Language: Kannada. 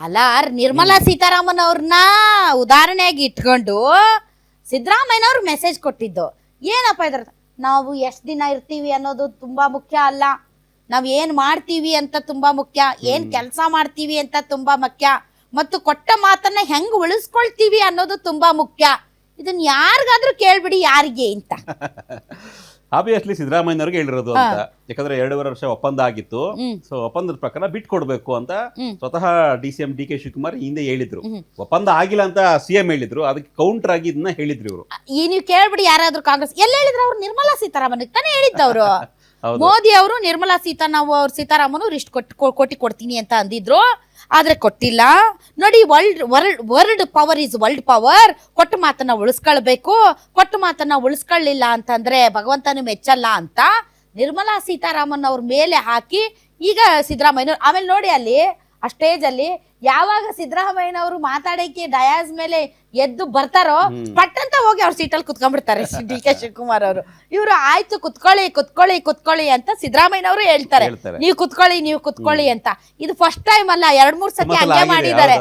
ಅಲ್ಲ ನಿರ್ಮಲಾ ಸೀತಾರಾಮನ್ ಅವ್ರನ್ನ ಉದಾಹರಣೆಯಾಗಿ ಇಟ್ಕೊಂಡು ಸಿದ್ದರಾಮಯ್ಯನವ್ರು ಮೆಸೇಜ್ ಕೊಟ್ಟಿದ್ದು ಏನಪ್ಪ ಇದ್ರ ನಾವು ಎಷ್ಟು ದಿನ ಇರ್ತೀವಿ ಅನ್ನೋದು ತುಂಬಾ ಮುಖ್ಯ ಅಲ್ಲ, ನಾವ್ ಏನ್ ಮಾಡ್ತೀವಿ ಅಂತ ತುಂಬಾ ಮುಖ್ಯ, ಏನ್ ಕೆಲಸ ಮಾಡ್ತೀವಿ ಅಂತ ತುಂಬಾ ಮುಖ್ಯ, ಮತ್ತು ಕೊಟ್ಟ ಮಾತನ್ನ ಹೆಂಗ್ ಉಳಿಸ್ಕೊಳ್ತೀವಿ ಅನ್ನೋದು ತುಂಬಾ ಮುಖ್ಯ. ಇದನ್ನ ಯಾರಿಗಾದ್ರೂ ಕೇಳ್ಬಿಡಿ ಯಾರಿಗೆ ಅಂತ. ಆಬ್ವಿಯಸ್ಲಿ ಸಿದ್ದರಾಮಯ್ಯನವ್ರಿಗೆ ಹೇಳಿರೋದು ಅಂತ. ಯಾಕಂದ್ರೆ 2.5 ವರ್ಷ ಒಪ್ಪಂದ ಆಗಿತ್ತು. ಸೊ ಒಪ್ಪಂದದ ಪ್ರಕಾರ ಬಿಟ್ಕೊಡ್ಬೇಕು ಅಂತ ಸ್ವತಃ DCM DK ಶಿವಕುಮಾರ್ ಹಿಂದೆ ಹೇಳಿದ್ರು. ಒಪ್ಪಂದ ಆಗಿಲ್ಲ ಅಂತ CM ಹೇಳಿದ್ರು. ಅದಕ್ಕೆ ಕೌಂಟರ್ ಆಗಿ ಇದನ್ನ ಹೇಳಿದ್ರು ಇವರು. ಈ ನೀವು ಕೇಳ್ಬಿಡಿ ಯಾರಾದ್ರೂ ಕಾಂಗ್ರೆಸ್ ಎಲ್ಲ ಹೇಳಿದ್ರು, ಅವ್ರು ನಿರ್ಮಲಾ ಸೀತಾರಾಮನ್ ತಾನೇ ಹೇಳಿದ್ದವ್ರು. ಮೋದಿ ಅವರು ನಿರ್ಮಲಾ ಸೀತಾರಾಮನ್ ಇಷ್ಟು ಕೋಟಿ ಕೊಡ್ತೀನಿ ಅಂತ ಅಂದಿದ್ರು, ಆದ್ರೆ ಕೊಟ್ಟಿಲ್ಲ. ನೋಡಿ, world power is world power. ಕೊಟ್ಟ ಮಾತನ್ನ ಉಳಿಸ್ಕೊಳ್ಬೇಕು, ಕೊಟ್ಟ ಮಾತನ್ನ ಉಳಿಸ್ಕೊಳ್ಳಿಲ್ಲ ಅಂತಂದ್ರೆ ಭಗವಂತನು ಮೆಚ್ಚಲ್ಲ ಅಂತ ನಿರ್ಮಲಾ ಸೀತಾರಾಮನ್ ಅವ್ರ ಮೇಲೆ ಹಾಕಿ ಈಗ ಸಿದ್ದರಾಮಯ್ಯನವ್ರು. ಆಮೇಲೆ ನೋಡಿ ಅಲ್ಲಿ ಆ ಸ್ಟೇಜ್ ಅಲ್ಲಿ ಯಾವಾಗ ಸಿದ್ದರಾಮಯ್ಯನವರು ಮಾತಾಡಕ್ಕೆ ಡಯಾಸ್ ಮೇಲೆ ಎದ್ದು ಬರ್ತಾರೋ ಪಟ್ ಅಂತ ಹೋಗಿ ಅವ್ರ ಸೀಟಲ್ಲಿ ಕುತ್ಕೊಂಡ್ಬಿಡ್ತಾರೆ DK ಶಿವಕುಮಾರ್ ಅವರು. ಇವರು ಆಯ್ತು ಕುತ್ಕೊಳ್ಳಿ ಅಂತ ಸಿದ್ದರಾಮಯ್ಯನವರು ಹೇಳ್ತಾರೆ, ನೀವು ಕುತ್ಕೊಳ್ಳಿ ಅಂತ. ಇದು ಫಸ್ಟ್ ಟೈಮ್ ಅಲ್ಲ, 2-3 ಸತಿ ಹಂಗೆ ಮಾಡಿದ್ದಾರೆ.